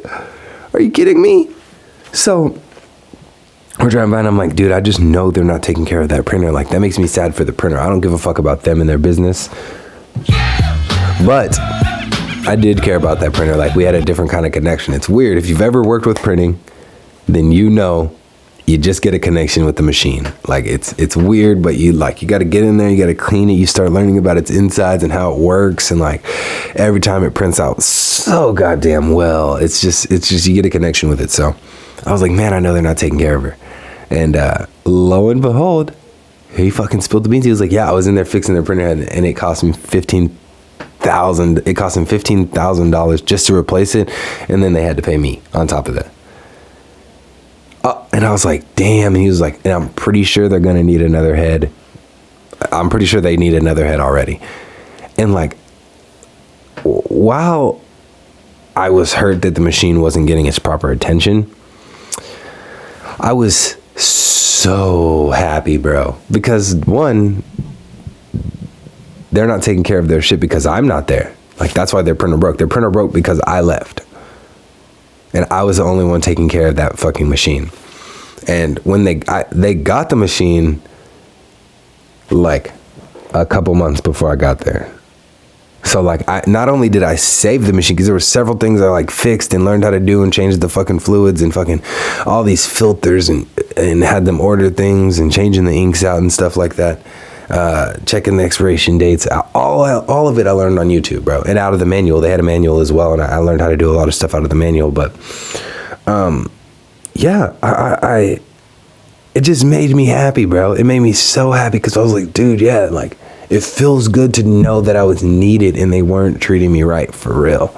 Are you kidding me? So we're driving by and I'm like, dude, I just know they're not taking care of that printer. Like, that makes me sad for the printer. I don't give a fuck about them and their business. But I did care about that printer. Like, we had a different kind of connection. It's weird. If you've ever worked with printing, then you know you just get a connection with the machine. Like, it's weird, but you got to get in there, you got to clean it, you start learning about its insides and how it works, and like every time it prints out so goddamn well, it's just you get a connection with it. So I was like, man, I know they're not taking care of her. And lo and behold, he fucking spilled the beans. He was like, yeah, I was in there fixing their printer head, and it cost me $15,000 just to replace it, and then they had to pay me on top of that. And I was like, damn. And he was like, and I'm pretty sure they're gonna need another head. I'm pretty sure they need another head already. And like, while I was hurt that the machine wasn't getting its proper attention, I was so happy, bro, because one, they're not taking care of their shit because I'm not there. Like, that's why their printer broke. Their printer broke because I left, and I was the only one taking care of that fucking machine. And when they got the machine like a couple months before I got there. So like, not only did I save the machine, because there were several things I like fixed and learned how to do and changed the fucking fluids and fucking all these filters and had them order things and changing the inks out and stuff like that. Checking the expiration dates, all of it I learned on YouTube, bro. And out of the manual. They had a manual as well, and I learned how to do a lot of stuff out of the manual. But yeah, it just made me happy, bro. It made me so happy, because I was like, dude, yeah, like, it feels good to know that I was needed and they weren't treating me right, for real.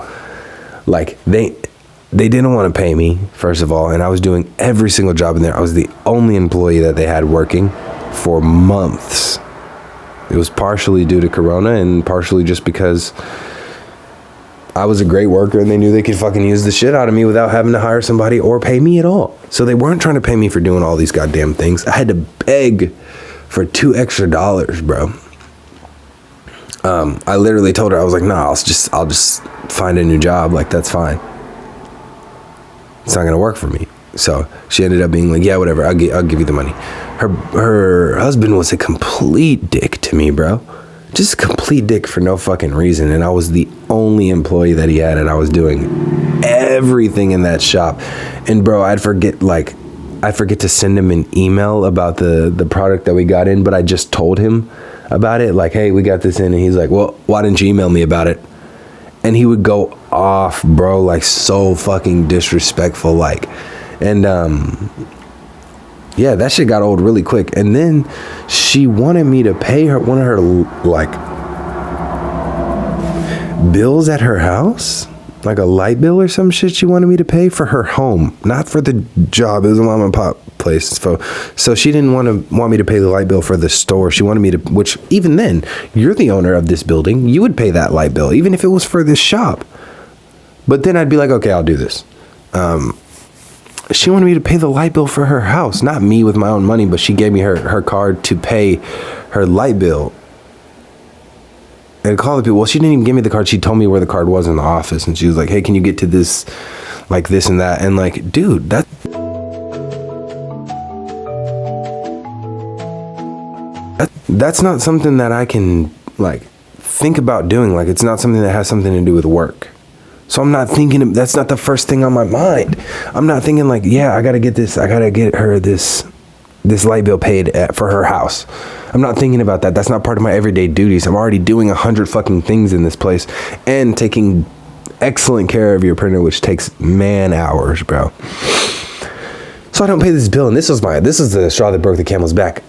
Like, they didn't want to pay me, first of all, and I was doing every single job in there. I was the only employee that they had working for months. It was partially due to Corona and partially just because I was a great worker and they knew they could fucking use the shit out of me without having to hire somebody or pay me at all. So they weren't trying to pay me for doing all these goddamn things. I had to beg for $2 extra, bro. I literally told her, I was like, nah, I'll just find a new job. Like, that's fine. It's not gonna work for me. So she ended up being like, yeah, whatever, I'll give you the money. Her husband was a complete dick to me, bro. Just a complete dick for no fucking reason. And I was the only employee that he had, and I was doing everything in that shop. And bro, I'd forget to send him an email about the product that we got in, but I just told him about it, like, hey, we got this in. And he's like, well, why didn't you email me about it? And he would go off, bro, like, so fucking disrespectful, like. And yeah, that shit got old really quick. And then she wanted me to pay her one of her like bills at her house, like a light bill or some shit. She wanted me to pay for her home, not for the job. It was a mom and pop place. So she didn't want me to pay the light bill for the store. She wanted me to, which even then, you're the owner of this building. You would pay that light bill, even if it was for this shop. But then I'd be like, okay, I'll do this. She wanted me to pay the light bill for her house, not me with my own money, but she gave me her card to pay her light bill. And called the people. Well, she didn't even give me the card. She told me where the card was in the office, and she was like, hey, can you get to this, like this and that? And like, dude, that's not something that I can like think about doing. Like, it's not something that has something to do with work. So I'm not thinking, that's not the first thing on my mind. I'm not thinking like, yeah, I gotta get her this light bill paid for her house. I'm not thinking about that. That's not part of my everyday duties. I'm already doing 100 fucking things in this place and taking excellent care of your printer, which takes man hours, bro. So I don't pay this bill, and this is the straw that broke the camel's back.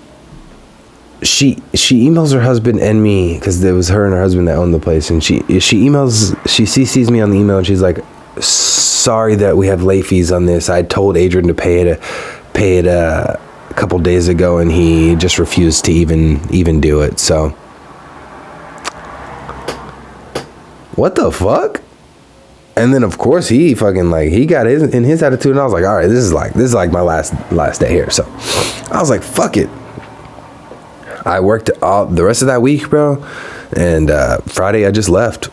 She emails her husband and me, because it was her and her husband that owned the place, and she CCs me on the email, and she's like, sorry that we have late fees on this. I told Adrian to pay it a couple days ago, and he just refused to even do it. So what the fuck? And then of course he fucking like, he got his attitude, and I was like, all right, this is like my last day here. So I was like, fuck it. I worked all the rest of that week, bro, and Friday I just left.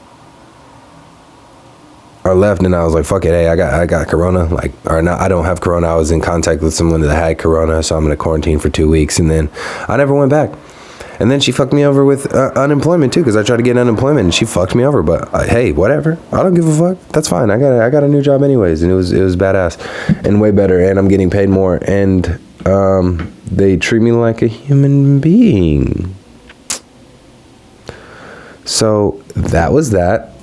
And I was like, fuck it, hey, I got corona, like, or no, I don't have corona. I was in contact with someone that had corona, so I'm gonna quarantine for 2 weeks, and then I never went back. And then she fucked me over with unemployment too, because I tried to get unemployment, and she fucked me over. But hey, whatever, I don't give a fuck. That's fine. I got a new job anyways, and it was badass and way better, and I'm getting paid more, and they treat me like a human being. So that was that.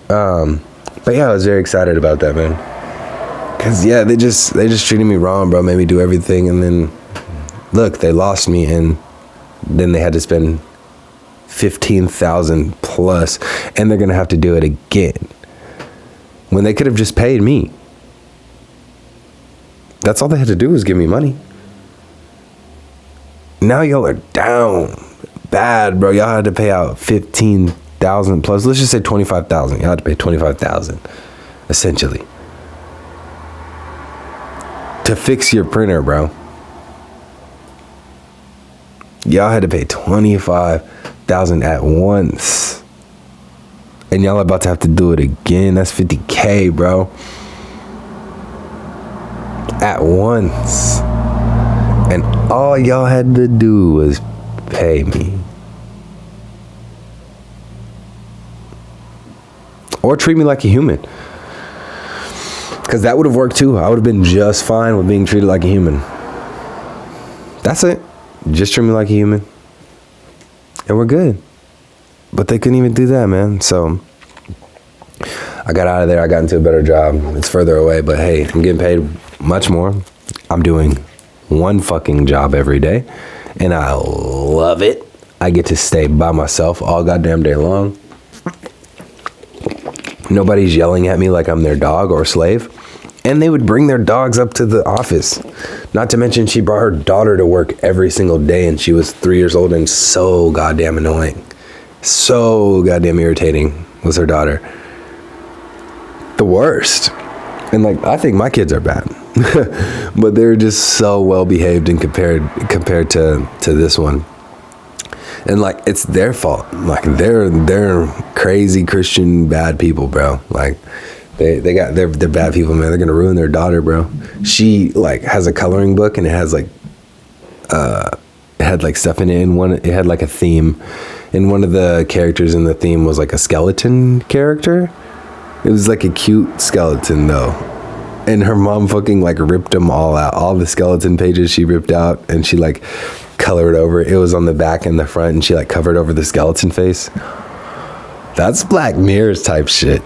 But yeah, I was very excited about that, man. Cause yeah, they just treated me wrong, bro. Made me do everything, and then look, they lost me, and then they had to spend $15,000 plus, and they're gonna have to do it again when they could have just paid me. That's all they had to do was give me money. Now y'all are down bad, bro. Y'all had to pay out $15,000 plus. Let's just say $25,000. Y'all had to pay $25,000 essentially to fix your printer, bro. Y'all had to pay $25,000 at once, and y'all about to have to do it again. That's $50K, bro, at once. And all y'all had to do was pay me. Or treat me like a human. Because that would have worked too. I would have been just fine with being treated like a human. That's it. Just treat me like a human, and we're good. But they couldn't even do that, man. So I got out of there. I got into a better job. It's further away, but hey, I'm getting paid much more. I'm doing one fucking job every day, and I love it. I get to stay by myself all goddamn day long. Nobody's yelling at me like I'm their dog or slave. And they would bring their dogs up to the office. Not to mention, she brought her daughter to work every single day, and she was 3 years old and so goddamn annoying. So goddamn irritating was her daughter. The worst. And like, I think my kids are bad. But they're just so well behaved and compared to this one. And like, it's their fault. Like, they're crazy Christian bad people, bro. Like, they're bad people, man. They're gonna ruin their daughter, bro. She like has a coloring book, and it has like it had like stuff in it, and it had like a theme, and one of the characters in the theme was like a skeleton character. It was like a cute skeleton though, and her mom fucking like ripped them all out. All the skeleton pages she ripped out, and she like colored over. It was on the back and the front, and she like covered over the skeleton face. That's Black Mirrors type shit.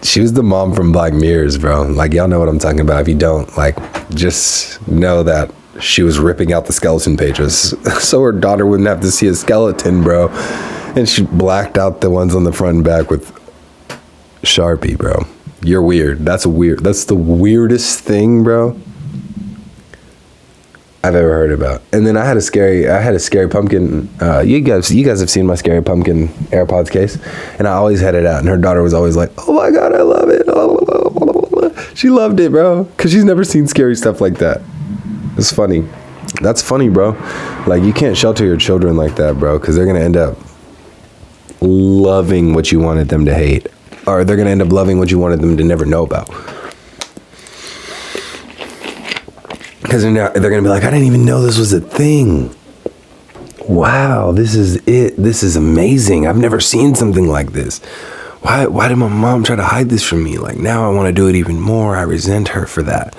She was the mom from Black Mirrors, bro. Like, y'all know what I'm talking about. If you don't, like, just know that she was ripping out the skeleton pages so her daughter wouldn't have to see a skeleton, bro. And she blacked out the ones on the front and back with Sharpie, bro. You're weird. That's the weirdest thing, bro, I've ever heard about. And then I had a scary pumpkin. You guys have seen my scary pumpkin AirPods case, and I always had it out, and her daughter was always like, "Oh my god, I love it!" She loved it, bro, because she's never seen scary stuff like that. It's funny. That's funny, bro. Like, you can't shelter your children like that, bro, because they're gonna end up loving what you wanted them to hate, or they're gonna end up loving what you wanted them to never know about. Because they're going to be like, I didn't even know this was a thing. Wow, this is it. This is amazing. I've never seen something like this. Why did my mom try to hide this from me? Like, now I want to do it even more. I resent her for that.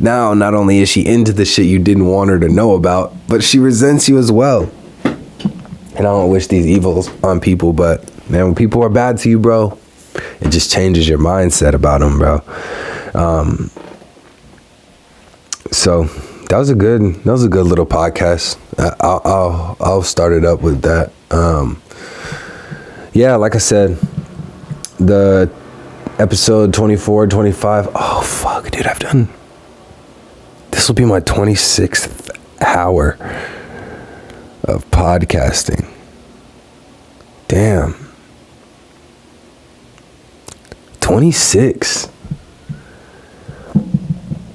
Now, not only is she into the shit you didn't want her to know about, but she resents you as well. And I don't wish these evils on people, but man, when people are bad to you, bro, it just changes your mindset about them, bro. So that was a good little podcast. I'll start it up with that. Yeah, like I said, the episode 24, 25. Oh fuck, dude, this will be my 26th hour of podcasting. Damn. 26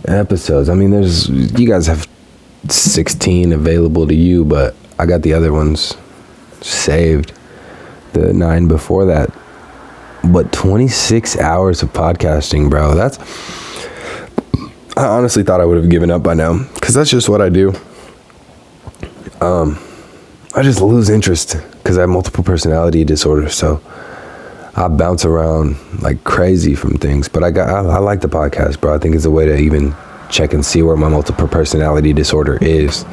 episodes. I mean, you guys have 16 available to you, but I got the other ones saved, the 9 before that. But 26 hours of podcasting, bro. I honestly thought I would have given up by now, because that's just what I do. I just lose interest because I have multiple personality disorder, so I bounce around like crazy from things. But I like the podcast, bro. I think it's a way to even check and see where my multiple personality disorder is.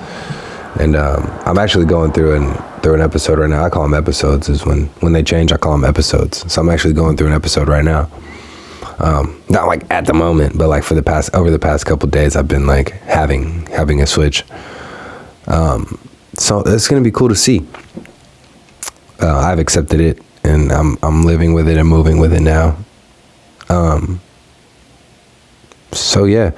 And I'm actually going through an episode right now. I call them episodes. Is when they change, I call them episodes. So I'm actually going through an episode right now. Not like at the moment, but like over the past couple days, I've been like having a switch. So it's gonna be cool to see. I've accepted it, and I'm living with it and moving with it now. So yeah,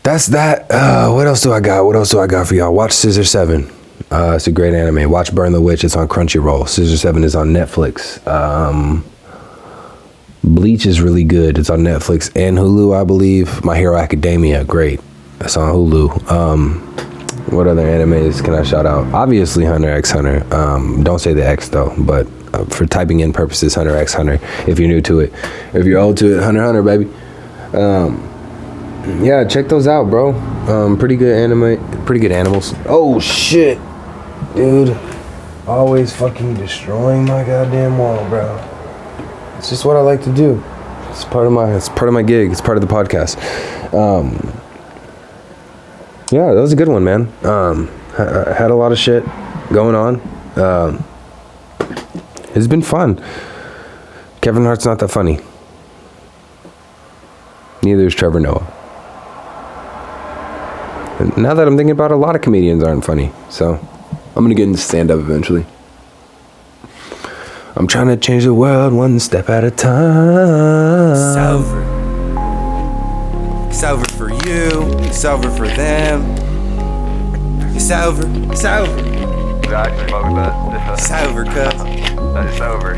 that's that. What else do I got for y'all? Watch Scissor 7. It's a great anime. Watch Burn the Witch. It's on Crunchyroll. Scissor 7 is on Netflix. Bleach is really good. It's on Netflix and Hulu, I believe. My Hero Academia, great. That's on Hulu. What other animes can I shout out? Obviously, Hunter x Hunter. Don't say the X though, but for typing in purposes, Hunter x Hunter. If you're new to it, if you're old to it, Hunter x Hunter, baby. Yeah, check those out, bro. Pretty good anime, pretty good animals. Oh shit, dude! Always fucking destroying my goddamn wall, bro. It's just what I like to do. It's part of my gig. It's part of the podcast. Yeah, that was a good one, man. I had a lot of shit going on. It's been fun. Kevin Hart's not that funny. Neither is Trevor Noah. And now that I'm thinking about it, a lot of comedians aren't funny. So I'm going to get into stand-up eventually. I'm trying to change the world one step at a time. It's over for you, it's over for them. It's over, it's over. Actually, It's over, cuz. It's over.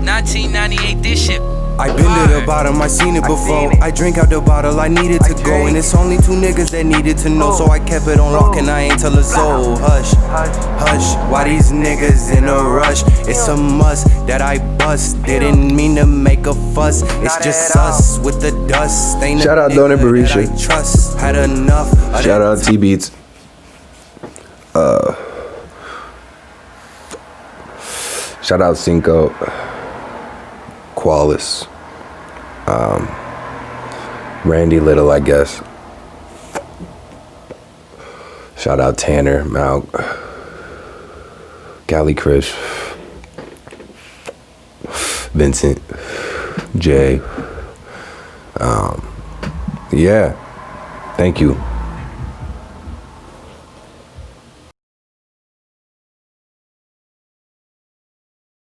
1998, this shit. I been to the bottom, I seen it before. I drink out the bottle, I needed to go. And it's only 2 niggas that needed to know. So I kept it on lock and I ain't tell a soul. Hush, hush, why these niggas in a rush? It's a must that I bust. Didn't mean to make a fuss. It's just us with the dust. Ain't Shout out Donut Barisha. Trust, had enough. Shout out T-Beats. Shout out Cinco. Qualis. Randy Little, I guess. Shout out Tanner, Malk, Gally Krish, Vincent, Jay. Yeah. Thank you.